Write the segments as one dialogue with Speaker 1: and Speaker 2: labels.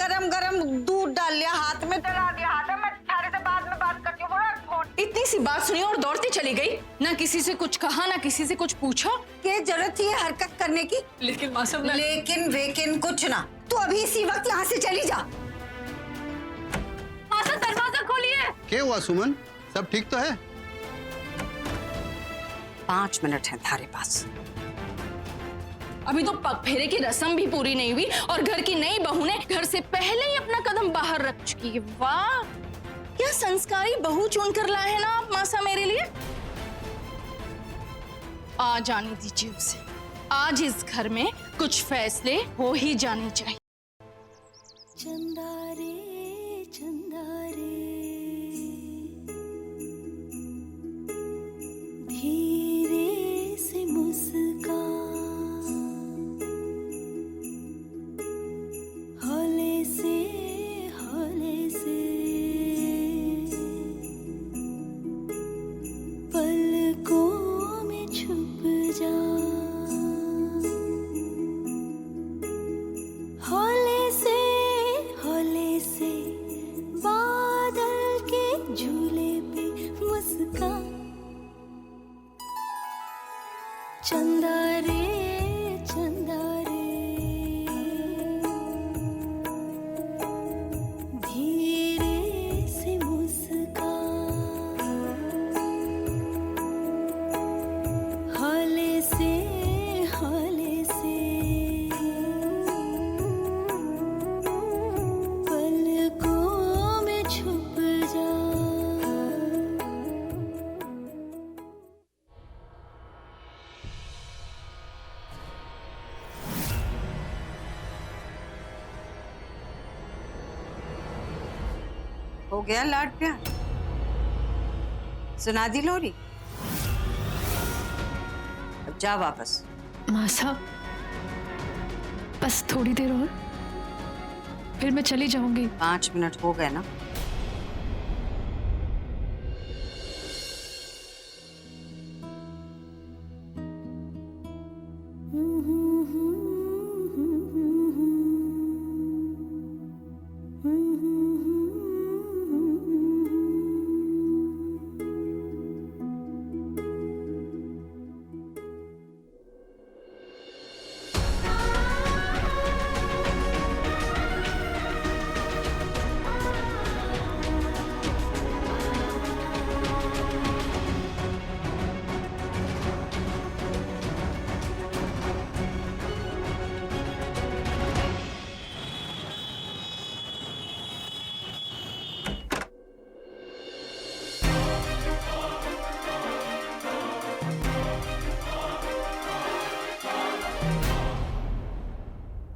Speaker 1: गरम गरम दूध डाल लिया, हाथ में डला दिया, हाथ में, मैं थारे से बाद में बात करती हूँ।
Speaker 2: इतनी सी बात सुनी और दौड़ती चली गई, ना किसी से कुछ कहा ना किसी से कुछ पूछा।
Speaker 1: क्या जरूरत थी हरकत करने की?
Speaker 2: लेकिन माँ सब
Speaker 1: लेकिन वेकिन कुछ ना, तू अभी इसी वक्त यहाँ से चली जा।
Speaker 2: माँ सब दरवाजा खोलिए।
Speaker 3: क्या हुआ सुमन, सब ठीक तो है?
Speaker 1: 5 मिनट है थारे पास।
Speaker 2: अभी तो पग फेरे की रस्म भी पूरी नहीं हुई और घर की नई बहू ने घर से पहले ही अपना कदम बाहर रख चुकी है। वाह, क्या संस्कारी बहू चुन कर लाए हैं ना आप मासा मेरे लिए। आ जाने दीजिए उसे, आज इस घर में कुछ फैसले हो ही जाने चाहिए।
Speaker 4: चंदा रे धीरे से मुस्कान, हौले से पलकों में छुप जा, हौले से बादल के झूले पे मुस्कान। चंदा रे धीरे से मुस्कान, हौले से पलकों में छुप जा।
Speaker 1: हो गया लाड प्यार? सुना दी लोरी? अब जा वापस।
Speaker 5: माँ साहब, बस थोड़ी देर और, फिर मैं चली जाऊंगी।
Speaker 1: 5 मिनट हो गए ना।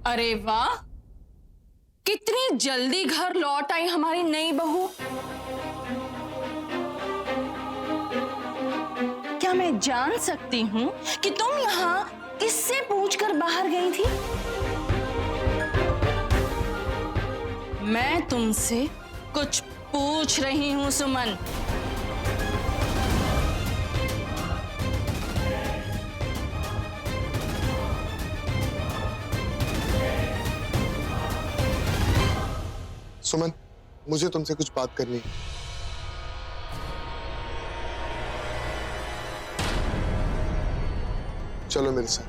Speaker 2: अरे वाह, कितनी जल्दी घर लौट आई हमारी नई बहू। क्या मैं जान सकती हूँ कि तुम यहाँ किससे पूछकर बाहर गई थी? मैं तुमसे कुछ पूछ रही हूँ सुमन।
Speaker 6: सुमन, मुझे तुमसे कुछ बात करनी है। चलो मेरे साथ।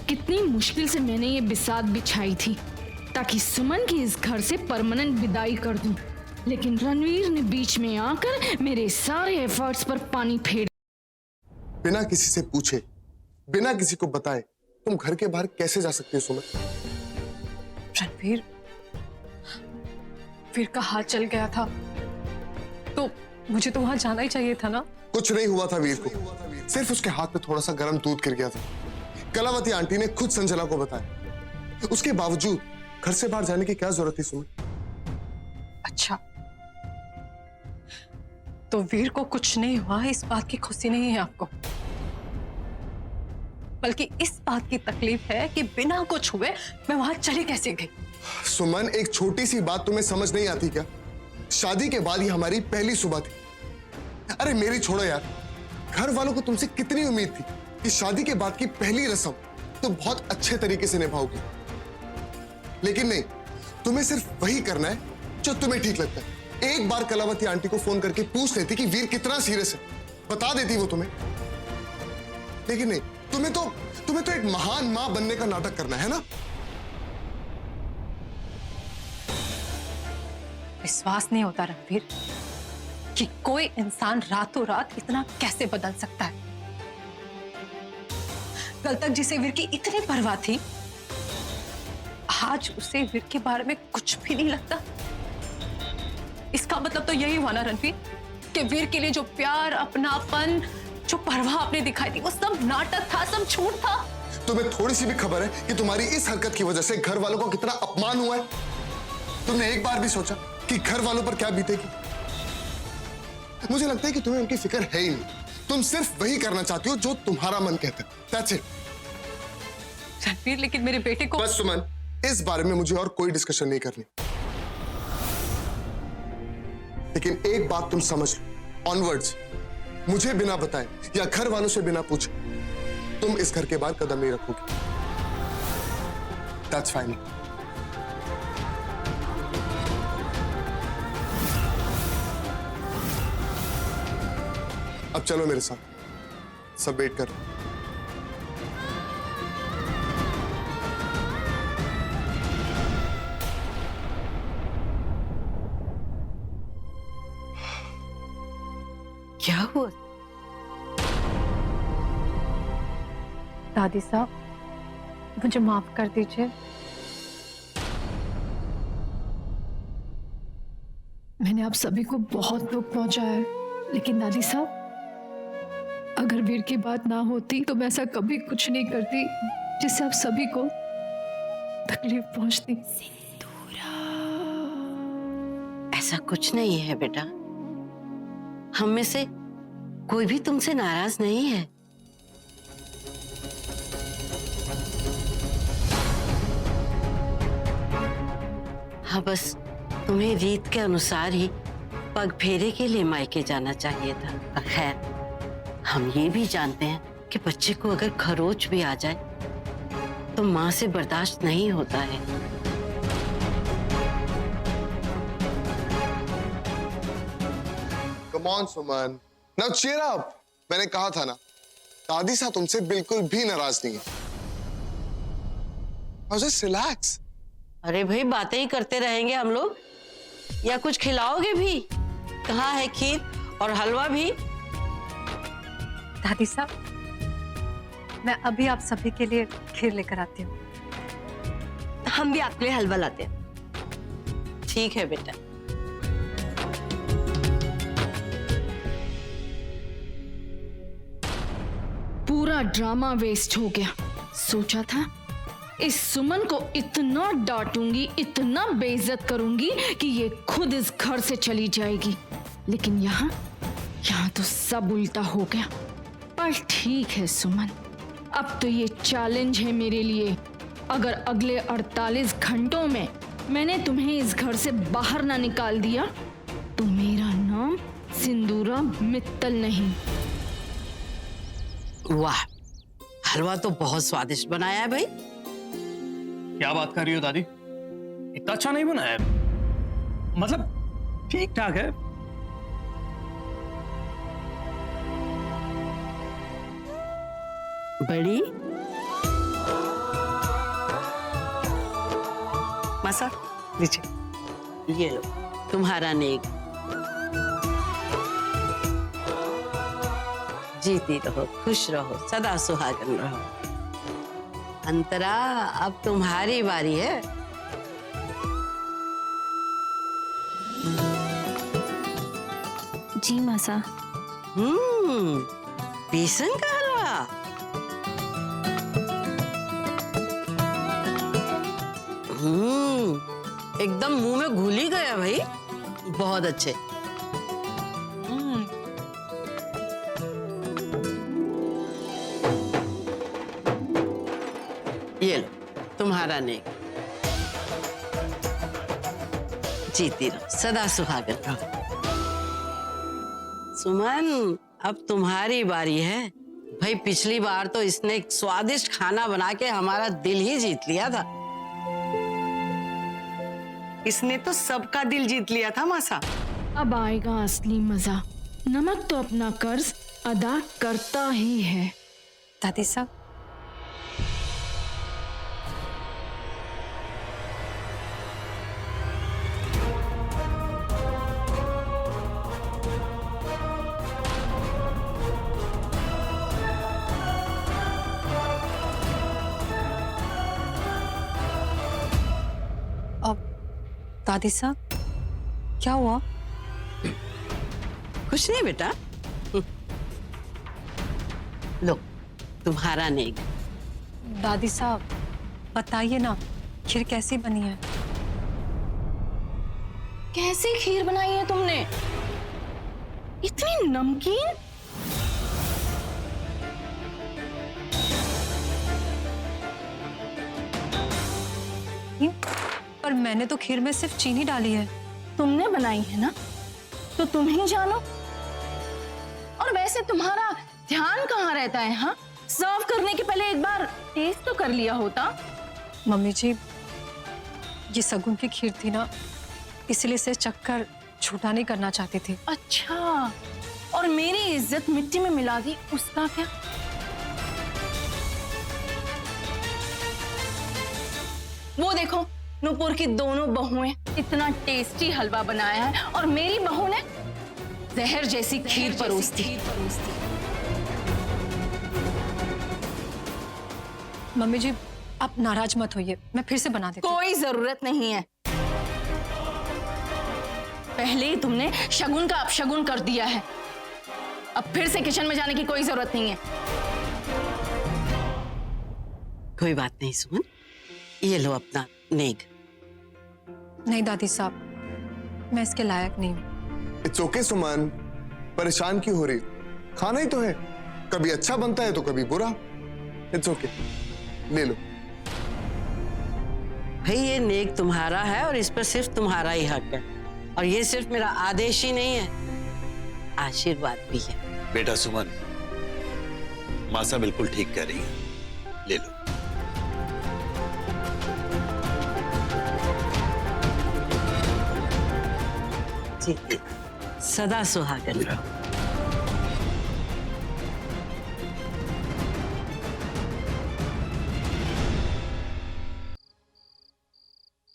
Speaker 5: कितनी मुश्किल से मैंने ये बिसात बिछाई थी ताकि सुमन की इस घर से परमानेंट विदाई कर दूं, लेकिन रणवीर ने बीच में आकर मेरे सारे एफर्ट्स पर पानी फेर।
Speaker 6: बिना किसी से पूछे, बिना किसी को बताए तुम घर के बाहर कैसे जा सकती हो सुमन?
Speaker 5: रणवीर, वीर का हाथ चल गया था तो मुझे तो वहां जाना ही चाहिए था ना।
Speaker 6: कुछ नहीं हुआ था वीर को, सिर्फ उसके हाथ में थोड़ा सा गर्म दूध गिर गया था। कलावती आंटी ने खुद संजना को बताया। उसके बावजूद घर से बाहर जाने की क्या जरूरत थी सुमन?
Speaker 5: अच्छा, तो वीर को कुछ नहीं हुआ, इस बात की खुशी नहीं है आपको, बल्कि इस बात की तकलीफ है कि बिना कुछ हुए मैं वहां चली कैसे गई।
Speaker 6: सुमन, एक छोटी सी बात तुम्हें समझ नहीं आती क्या? शादी के बाद ये हमारी पहली सुबह थी। अरे मेरी छोड़ो यार, घर वालों को तुमसे कितनी उम्मीद थी कि शादी के बाद की पहली रस्म तो बहुत अच्छे तरीके से निभाओगी। लेकिन नहीं, तुम्हें सिर्फ वही करना है जो तुम्हें ठीक लगता है। एक बार कलावती आंटी को फोन करके पूछ लेती कि वीर कितना सीरियस है, बता देती वो तुम्हें। लेकिन नहीं, तुम्हें तो एक महान मां बनने का नाटक करना है ना।
Speaker 7: विश्वास नहीं होता रणवीर कि कोई इंसान रातों रात इतना कैसे बदल सकता है। कल तक जिसे वीर की इतनी परवाह थी, आज उसे वीर के बारे में कुछ भी नहीं लगता। इसका मतलब तो यही हुआ ना रणवीर कि वीर के लिए जो प्यार, अपनापन, जो परवाह आपने दिखाई थी, वो सब नाटक था, सब झूठ था।
Speaker 6: तुम्हें थोड़ी सी भी खबर है कि तुम्हारी इस हरकत की वजह से घर वालों को कितना अपमान हुआ है? तुमने एक बार भी सोचा कि घर वालों पर क्या बीतेगी? मुझे लगता है कि तुम्हें उनकी फिक्र है ही नहीं। तुम सिर्फ वही करना चाहती हो जो तुम्हारा मन कहता है। That's it.
Speaker 7: रणवीर, लेकिन मेरे बेटे को।
Speaker 6: बस सुमन, इस बारे में मुझे और कोई डिस्कशन नहीं करनी। लेकिन एक बात तुम समझ लो, ऑनवर्ड्स मुझे बिना बताए या घर वालों से बिना पूछे तुम इस घर के बाहर कदम नहीं रखोगी। That's fine. अब चलो मेरे साथ, सब वेट कर रहे हैं।
Speaker 1: क्या हुआ?
Speaker 7: दादी साहब, मुझे माफ कर दीजिए।
Speaker 5: मैंने आप सभी को बहुत दुख पहुंचाया है, लेकिन दादी साहब, अगर वीर की बात ना होती तो मैं ऐसा कभी कुछ नहीं करती जिससे आप सभी को तकलीफ पहुंचती।
Speaker 1: ऐसा कुछ नहीं है बेटा, हम में से कोई भी तुमसे नाराज नहीं है। हाँ, बस तुम्हें रीत के अनुसार ही पग फेरे के लिए मायके जाना चाहिए था। खैर, हम ये भी जानते हैं कि बच्चे को अगर खरोच भी आ जाए तो मां से बर्दाश्त नहीं होता है।
Speaker 6: Come on, Suman, now cheer up. मैंने कहा था ना, दादी साहब तुमसे बिल्कुल भी नाराज नहीं है। Now just relax.
Speaker 1: अरे भाई, बातें ही करते रहेंगे हम लोग, या कुछ खिलाओगे भी? कहाँ है खीर और हलवा भी?
Speaker 7: दादी साहब, मैं अभी आप सभी के लिए खीर लेकर आती हूँ।
Speaker 1: हम भी आपके लिए हलवा लाते हैं। ठीक है बेटा।
Speaker 5: पूरा ड्रामा वेस्ट हो गया। सोचा था इस सुमन को इतना डांटूंगी, इतना बेइज्जत करूंगी कि ये खुद इस घर से चली जाएगी, लेकिन यहाँ तो सब उल्टा हो गया। पर ठीक है सुमन, अब तो ये चैलेंज है मेरे लिए। अगर अगले 48 घंटों में मैंने तुम्हें इस घर से बाहर ना निकाल दिया तो मेरा नाम सिंदूरा मित्तल नहीं।
Speaker 1: वाह, हलवा तो बहुत स्वादिष्ट बनाया है भाई।
Speaker 8: क्या बात कर रही हो दादी? इतना अच्छा नहीं बना है, मतलब ठीक ठाक है।
Speaker 1: बड़ी मसा लीजिए, ये लो तुम्हारा नेक। जीती रहो, खुश रहो, सदा सुहागन रहो। अंतरा, अब तुम्हारी बारी है।
Speaker 4: जी मासा।
Speaker 1: बेसन का हलवा। एकदम मुंह में घुल ही गया भाई, बहुत अच्छे। ये लो तुम्हारा नेक। जीती रहो, सदा सुहागन रहो। सुमन, अब तुम्हारी बारी है। भाई पिछली बार तो इसने एक स्वादिष्ट खाना बना के हमारा दिल ही जीत लिया था।
Speaker 9: इसने तो सबका दिल जीत लिया था मासा।
Speaker 5: अब आएगा असली मजा। नमक तो अपना कर्ज अदा करता ही है।
Speaker 7: दादी साहब, दादी साहब क्या हुआ?
Speaker 1: कुछ नहीं बेटा। लो तुम्हारा नेग।
Speaker 7: दादी साहब बताइए ना, खीर कैसी बनी है?
Speaker 2: कैसी खीर बनाई है तुमने? इतनी नमकीन?
Speaker 7: पर मैंने तो खीर में सिर्फ चीनी डाली है।
Speaker 2: तुमने बनाई है ना, तो तुम ही जानो। और वैसे तुम्हारा ध्यान कहाँ रहता है? हाँ, सर्व करने के पहले एक बार टेस्ट तो कर लिया होता।
Speaker 7: मम्मी जी, ये सगुन की खीर थी ना, इसलिए से चक्कर झूठा नहीं करना चाहती थी।
Speaker 2: अच्छा, और मेरी इज्जत मिट्टी में मिला दी, उसका क्या? वो देखो, नूपुर की दोनों बहुएं इतना टेस्टी हलवा बनाया है और मेरी बहू ने जहर जैसी खीर परोस दी।
Speaker 7: मम्मी जी आप नाराज मत होइए, मैं फिर से बना देती हूँ।
Speaker 2: कोई जरूरत नहीं है। पहले ही तुमने शगुन का अपशगुन कर दिया है। अब फिर से किचन में जाने की कोई जरूरत नहीं है।
Speaker 1: कोई बात नहीं सुमन, ये लो अपना नेग।
Speaker 7: नहीं दादी साहब, मैं इसके लायक नहीं हूँ।
Speaker 6: इट्स ओके सुमन, परेशान क्यों हो रही? खाना ही तो है, कभी अच्छा बनता है तो कभी बुरा। इट्स ओके, ले लो।
Speaker 1: भाई ये नेग तुम्हारा है और इस पर सिर्फ तुम्हारा ही हक है, और ये सिर्फ मेरा आदेश ही नहीं है, आशीर्वाद भी है।
Speaker 10: बेटा सुमन, मासा बिल्कुल ठीक कह रही है, ले लो।
Speaker 1: जीती सदा सुहागन रहो।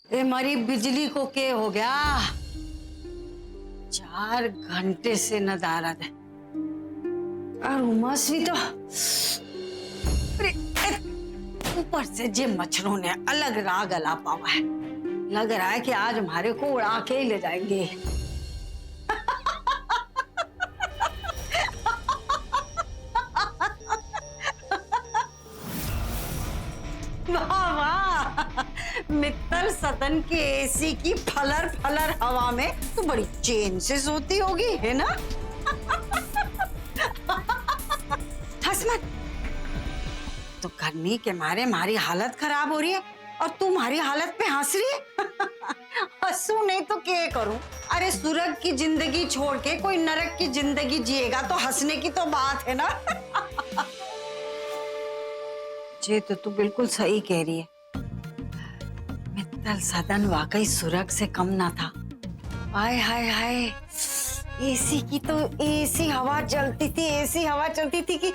Speaker 9: ए हमारी बिजली को क्या हो गया? 4 घंटे से नदारद है और उमस भी तो। अरे ऊपर से जे मच्छरों ने अलग राग अला पावा है। लग रहा है कि आज हमारे को उड़ा के ही ले जाएंगे। वाह वाह, मित्तल सदन के एसी की फलर फलर हवा में तो बड़ी चैन से सोती होगी, है ना? हंस मत। तो गर्मी के मारे हमारी हालत खराब हो रही है और तू हमारी हालत पे हंस रही है। हंसू नहीं तो क्या करूं? अरे स्वर्ग की जिंदगी छोड़ के कोई नरक की जिंदगी जिएगा तो हंसने की तो बात है ना। ये तो तू बिल्कुल सही कह रही है। मित्तल सदन वाकई स्वर्ग से कम ना था। हाय हाय हाय, एसी की तो ऐसी हवा चलती थी, ऐसी हवा चलती थी कि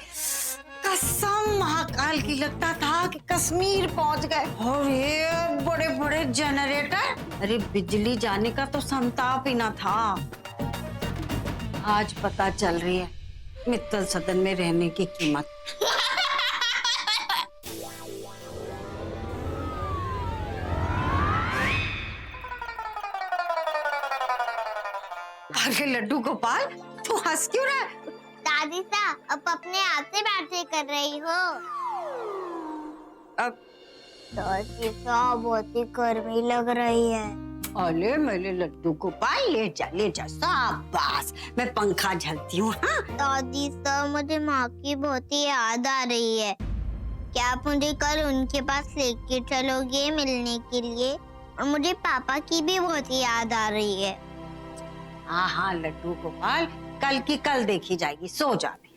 Speaker 9: कसम महाकाल की लगता था कि कश्मीर पहुंच गए। और ये बड़े बड़े जनरेटर, अरे बिजली जाने का तो संताप ही ना था। आज पता चल रही है मित्तल सदन में रहने की कीमत। अरे लड्डू गोपाल, तू हंस क्यों रहा है?
Speaker 11: दादी सा, अब अपने आप से बातें कर रही हो।
Speaker 9: अब
Speaker 11: दादी सा, बहुत ही गर्मी लग रही है।
Speaker 9: अरे मेरे लड्डू गोपाल, ले जा शाबाश, मैं पंखा झलती हूँ। हाँ
Speaker 11: दादी सा, मुझे माँ की बहुत ही याद आ रही है। क्या आप मुझे कल उनके पास लेके चलोगे मिलने के लिए? और मुझे पापा की भी बहुत याद आ रही है।
Speaker 9: हाँ हाँ लड्डू गोपाल, कल की कल देखी जाएगी, सो जा भी।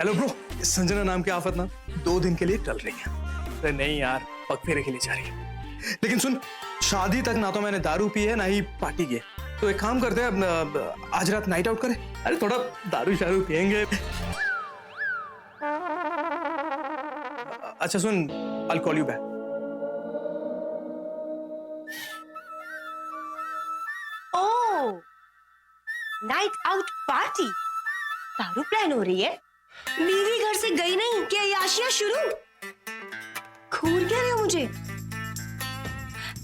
Speaker 8: हेलो ब्रो, संजना नाम की आफत ना 2 दिन के लिए टल रही है। अरे नहीं यार, पग फेरे के लिए जा रही है। लेकिन सुन, शादी तक ना तो मैंने दारू पी है ना ही पार्टी की है। तो एक काम करते हैं, आज रात नाइट आउट करें। अरे थोड़ा दारू शारू पियेंगे। अच्छा सुन, I call you back.
Speaker 12: Oh, night out party, दारू प्लान हो रही है। बीवी घर से गई नहीं कि अय्याशियां शुरू। घूर क्या रहे हो मुझे?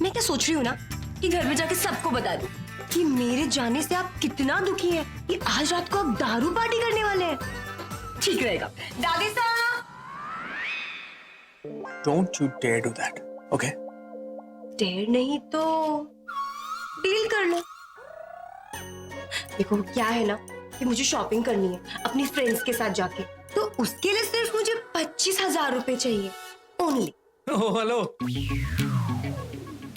Speaker 12: मैं क्या सोच रही हूँ ना कि घर में जाके सबको बता दूं कि मेरे जाने से आप कितना दुखी हैं, कि आज रात को आप दारू पार्टी करने वाले हैं। ठीक रहेगा। दादी साहब,
Speaker 8: don't you dare do that, okay?
Speaker 12: Dare नहीं तो डील कर लो। देखो क्या है ना कि मुझे शॉपिंग करनी है अपनी फ्रेंड्स के साथ जाके, तो उसके लिए सिर्फ मुझे 25,000 रुपए चाहिए ओनली।
Speaker 8: ओह हेलो,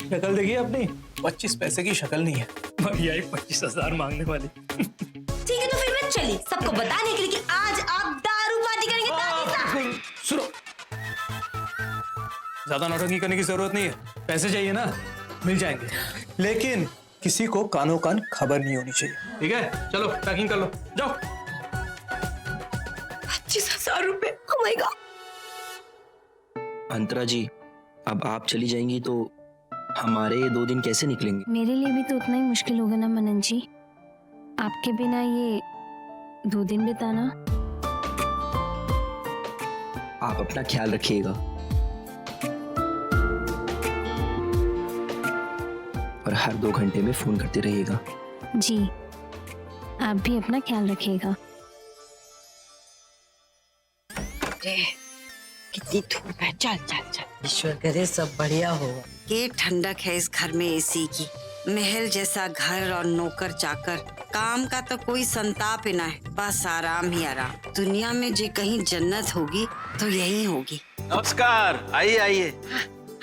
Speaker 8: शक्ल देखिए अपनी, 25 पैसे की शक्ल नहीं है, भैया 25,000 मांगने वाली।
Speaker 12: ठीक है तो फिर मैं चली सबको बताने के लिए कि आज आप दारू पार्टी करेंगे। दादी साहब
Speaker 8: सुनो, ज्यादा नौटंकी करने की जरूरत नहीं है। पैसे चाहिए ना, मिल जाएंगे, लेकिन किसी को कानो कान खबर नहीं होनी चाहिए, ठीक है? चलो पैकिंग कर लो, जाओ।
Speaker 12: 25,000 रुपए, oh my God।
Speaker 13: अंतरा जी, अब आप चली जाएंगी तो हमारे ये 2 दिन कैसे निकलेंगे?
Speaker 4: मेरे लिए भी तो उतना ही मुश्किल होगा ना मनन जी, आपके बिना ये 2 दिन बिताना।
Speaker 13: आप अपना ख्याल रखिएगा और हर 2 घंटे में फोन करते रहिएगा।
Speaker 4: जी, आप भी अपना ख्याल रखिएगा।
Speaker 9: कितनी धूप है, चल चल चल। ईश्वर करे सब बढ़िया होगा। ये ठंडक है इस घर में एसी की। महल जैसा घर और नौकर चाकर, काम का तो कोई संताप ही ना है, बस आराम ही आराम। दुनिया में जो कहीं जन्नत होगी तो यही होगी।
Speaker 10: नमस्कार, आइए आइए।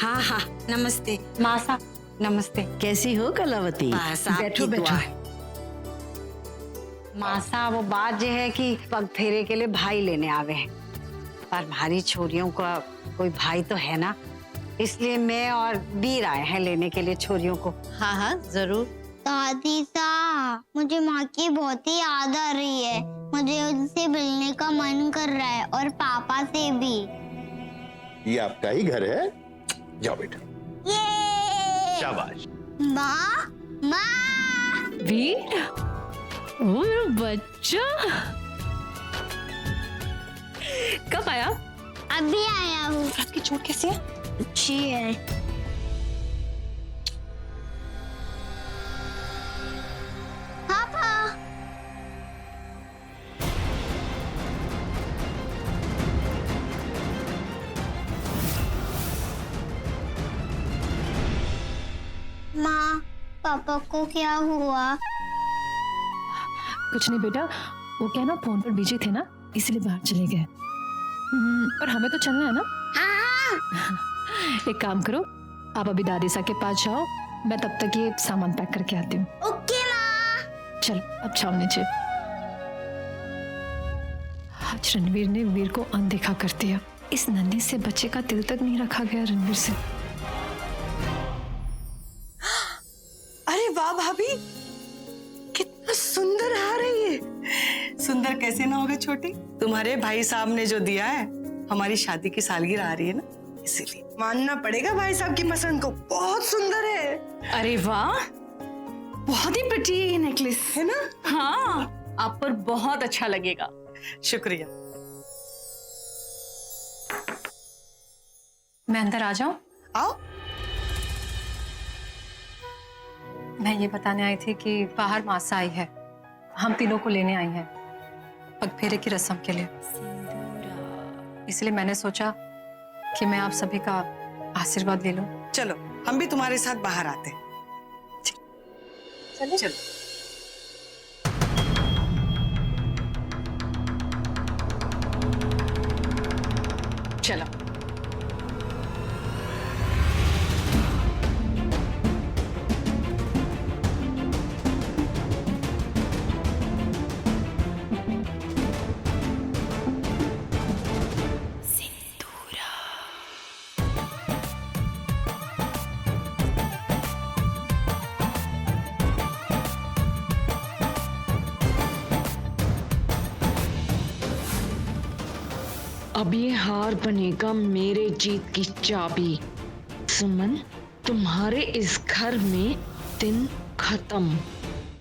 Speaker 9: हाँ हाँ नमस्ते
Speaker 1: मासा,
Speaker 9: नमस्ते।
Speaker 1: कैसी हो कलावती?
Speaker 9: बस आपकी
Speaker 1: बैठो
Speaker 9: दुआ
Speaker 1: बैठो।
Speaker 9: है। मासा, वो बात जो है कि पग फेरे के लिए भाई लेने आवे हैं, पर भारी छोरियों का कोई भाई तो है ना, इसलिए मैं और वीर आए हैं लेने के लिए छोरियों को।
Speaker 1: हाँ हाँ जरूर।
Speaker 11: दादी साहब, मुझे माँ की बहुत ही याद आ रही है। मुझे उनसे मिलने का मन कर रहा है और पापा से भी।
Speaker 10: ये आपका ही घर है, जाओ बेटा।
Speaker 11: ये
Speaker 10: शाबाश।
Speaker 11: माँ, माँ।
Speaker 5: वीर, ओ मेरा बच्चा, कब आया?
Speaker 11: अभी आया हूँ।
Speaker 12: आपकी चोट कैसी है?
Speaker 11: अच्छी है। पापा, माँ, पापा को क्या हुआ?
Speaker 5: कुछ नहीं बेटा, वो क्या ना फोन पर बिजी थे ना, इसलिए बाहर चले गए। पर हमें तो चलना है ना।
Speaker 11: हाँ।
Speaker 5: एक काम करो, आप अभी दादी सा के पास जाओ, मैं तब तक ये सामान पैक करके आती हूँ।
Speaker 11: ओके माँ।
Speaker 5: चलो अब जाओ नीचे। आज रणवीर ने वीर को अनदेखा कर दिया। इस नन्हे से बच्चे का दिल तक नहीं रखा गया रणवीर से।
Speaker 12: अरे वाह भाभी, कितना सुंदर हार है ये।
Speaker 14: सुंदर कैसे ना होगा छोटी, तुम्हारे भाई साहब ने जो दिया है, हमारी शादी की सालगिरह आ रही है ना, इसीलिए मानना पड़ेगा भाई साहब की पसंद को। बहुत सुंदर है।
Speaker 2: अरे वाह, बहुत ही प्रिटी है ये नेकलेस,
Speaker 14: है ना?
Speaker 2: हाँ, आप पर बहुत अच्छा लगेगा।
Speaker 14: शुक्रिया।
Speaker 7: मैं अंदर आ जाऊं?
Speaker 14: आओ।
Speaker 7: मैं ये बताने आई थी कि बाहर मासा आई है हम तीनों को लेने आई हैं पग फेरे की रस्म के लिए, इसलिए मैंने सोचा कि मैं आप सभी का आशीर्वाद ले लूं।
Speaker 14: चलो हम भी तुम्हारे साथ बाहर आते हैं। चलो।
Speaker 5: चलो। अब ये हार बनेगा मेरे जीत की चाबी। सुमन, तुम्हारे इस घर में दिन खत्म।